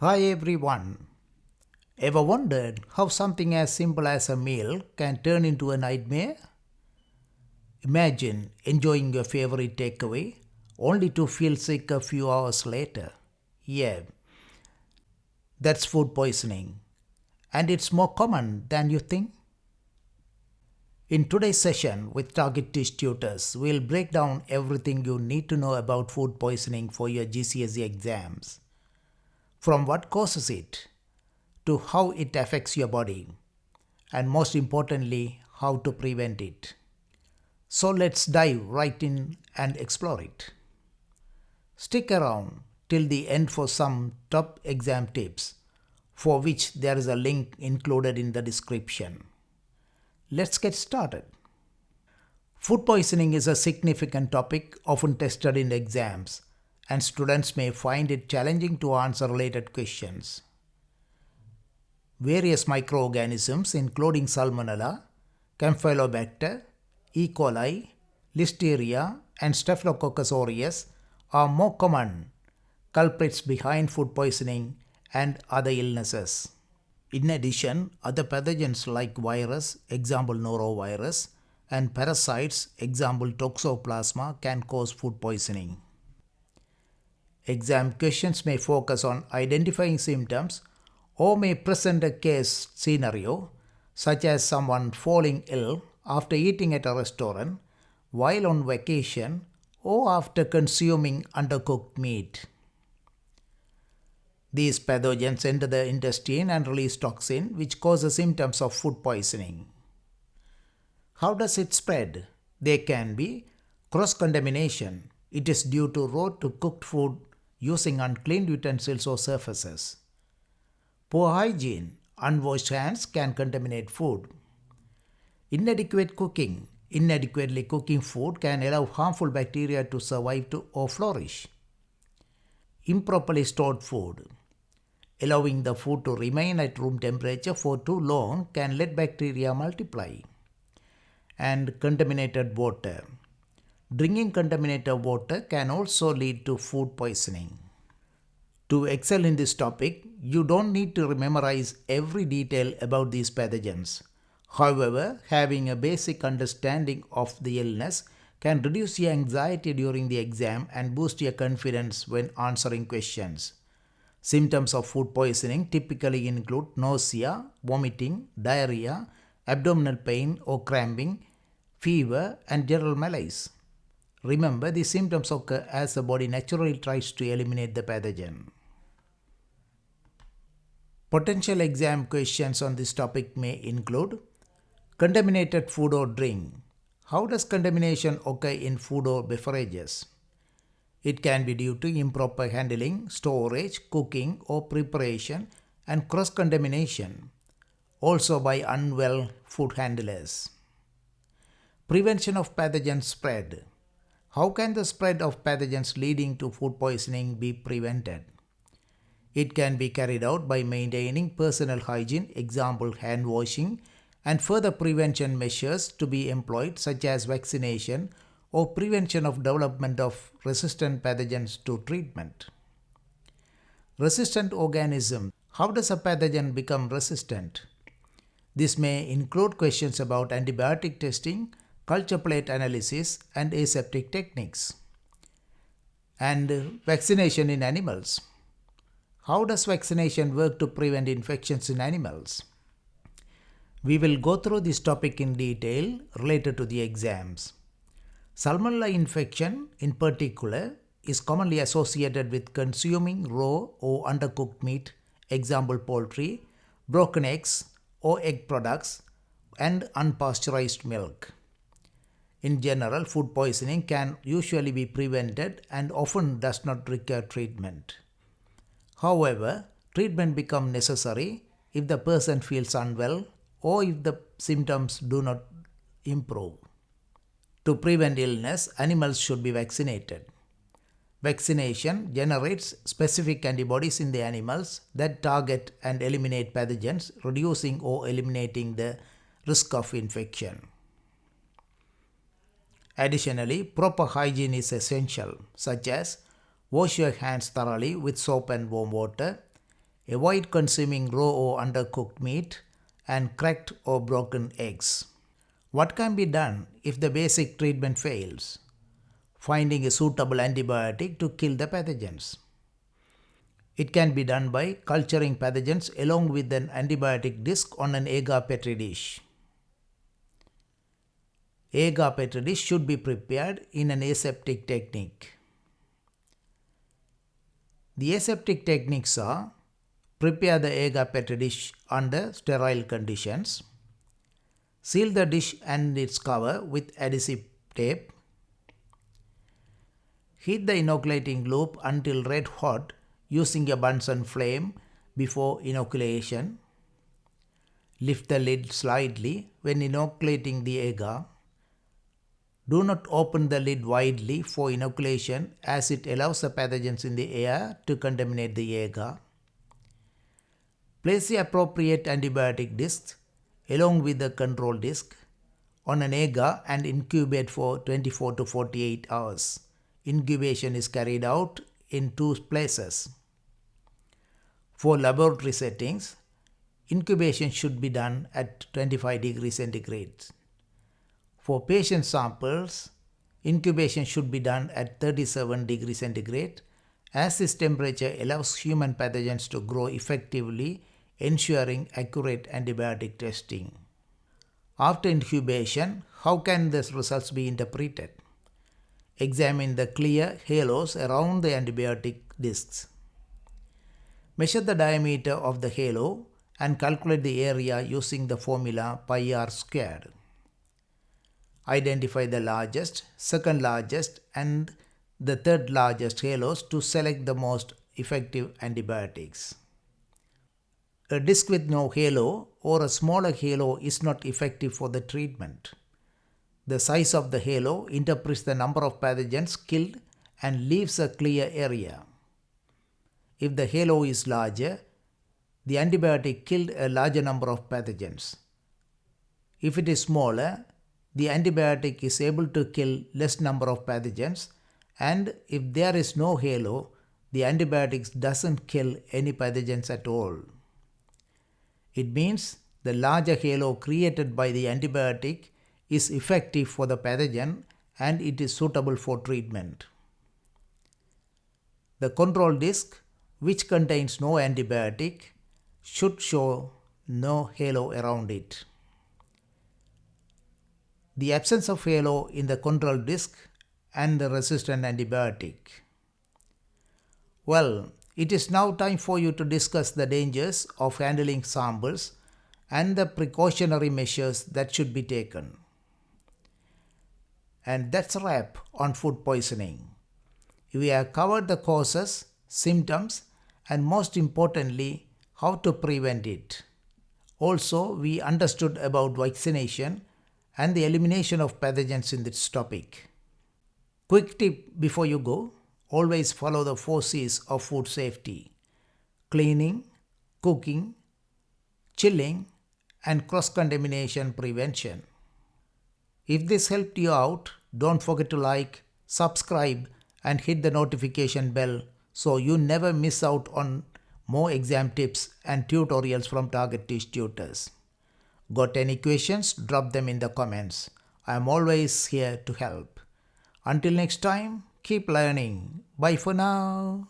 Hi everyone. Ever wondered how something as simple as a meal can turn into a nightmare? Imagine enjoying your favorite takeaway only to feel sick a few hours later. Yeah, that's food poisoning. And it's more common than you think. In today's session with Target Tutors, we'll break down everything you need to know about food poisoning for your GCSE exams. From what causes it, to how it affects your body, and most importantly, how to prevent it. So let's dive right in and explore it. Stick around till the end for some top exam tips, for which there is a link included in the description. Let's get started. Food poisoning is a significant topic often tested in exams, and students may find it challenging to answer related questions. Various microorganisms, including Salmonella, Campylobacter, E. coli, Listeria, and Staphylococcus aureus, are more common culprits behind food poisoning and other illnesses. In addition, other pathogens like virus, example norovirus, and parasites, example toxoplasma, can cause food poisoning. Exam questions may focus on identifying symptoms or may present a case scenario, such as someone falling ill after eating at a restaurant, while on vacation, or after consuming undercooked meat. These pathogens enter the intestine and release toxin, which causes symptoms of food poisoning. How does it spread? There can be cross-contamination. It is due to raw to cooked food using unclean utensils or surfaces. Poor hygiene, unwashed hands can contaminate food. Inadequate cooking, inadequately cooking food can allow harmful bacteria to survive or flourish. Improperly stored food, allowing the food to remain at room temperature for too long can let bacteria multiply. And contaminated water. Drinking contaminated water can also lead to food poisoning. To excel in this topic, you don't need to memorize every detail about these pathogens. However, having a basic understanding of the illness can reduce your anxiety during the exam and boost your confidence when answering questions. Symptoms of food poisoning typically include nausea, vomiting, diarrhea, abdominal pain or cramping, fever, and general malaise. Remember, these symptoms occur as the body naturally tries to eliminate the pathogen. Potential exam questions on this topic may include contaminated food or drink. How does contamination occur in food or beverages? It can be due to improper handling, storage, cooking, or preparation, and cross-contamination, also by unwell food handlers. Prevention of pathogen spread. How can the spread of pathogens leading to food poisoning be prevented? It can be carried out by maintaining personal hygiene, example hand washing, and further prevention measures to be employed such as vaccination or prevention of development of resistant pathogens to treatment. Resistant organism. How does a pathogen become resistant? This may include questions about antibiotic testing, culture plate analysis, and aseptic techniques. And vaccination in animals. How does vaccination work to prevent infections in animals? We will go through this topic in detail related to the exams. Salmonella infection in particular is commonly associated with consuming raw or undercooked meat, example poultry, broken eggs or egg products, and unpasteurized milk. In general, food poisoning can usually be prevented and often does not require treatment. However, treatment becomes necessary if the person feels unwell or if the symptoms do not improve. To prevent illness, animals should be vaccinated. Vaccination generates specific antibodies in the animals that target and eliminate pathogens, reducing or eliminating the risk of infection. Additionally, proper hygiene is essential, such as wash your hands thoroughly with soap and warm water, Avoid consuming raw or undercooked meat and cracked or broken eggs. What can be done if the basic treatment fails? Finding a suitable antibiotic to kill the pathogens. It can be done by culturing pathogens along with an antibiotic disc on an agar petri dish. Agar petri dish should be prepared in an aseptic technique. The aseptic techniques are: prepare the agar petri dish under sterile conditions, seal the dish and its cover with adhesive tape, heat the inoculating loop until red hot using a Bunsen flame before inoculation, lift the lid slightly when inoculating the agar. Do not open the lid widely for inoculation as it allows the pathogens in the air to contaminate the agar. Place the appropriate antibiotic disc along with the control disc on an agar and incubate for 24 to 48 hours. Incubation is carried out in two places. For laboratory settings, incubation should be done at 25 degrees centigrade. For patient samples, incubation should be done at 37 degrees centigrade as this temperature allows human pathogens to grow effectively, ensuring accurate antibiotic testing. After incubation, how can these results be interpreted? Examine the clear halos around the antibiotic discs. Measure the diameter of the halo and calculate the area using the formula pi r squared. Identify the largest, second largest and the third largest halos to select the most effective antibiotics. A disc with no halo or a smaller halo is not effective for the treatment. The size of the halo interprets the number of pathogens killed and leaves a clear area. If the halo is larger, the antibiotic killed a larger number of pathogens. If it is smaller, the antibiotic is able to kill less number of pathogens, and if there is no halo, the antibiotics doesn't kill any pathogens at all. It means the larger halo created by the antibiotic is effective for the pathogen and it is suitable for treatment. The control disc, which contains no antibiotic, should show no halo around it. The absence of halo in the control disc and the resistant antibiotic. Well, it is now time for you to discuss the dangers of handling samples and the precautionary measures that should be taken. And that's a wrap on food poisoning. We have covered the causes, symptoms, and most importantly, how to prevent it. Also, we understood about vaccination and the elimination of pathogens in this topic. Quick tip before you go, always follow the 4 C's of food safety: cleaning, cooking, chilling, and cross-contamination prevention. If this helped you out, don't forget to like, subscribe, and hit the notification bell so you never miss out on more exam tips and tutorials from Target Teach Tutors. Got any questions? Drop them in the comments. I am always here to help. Until next time, keep learning. Bye for now.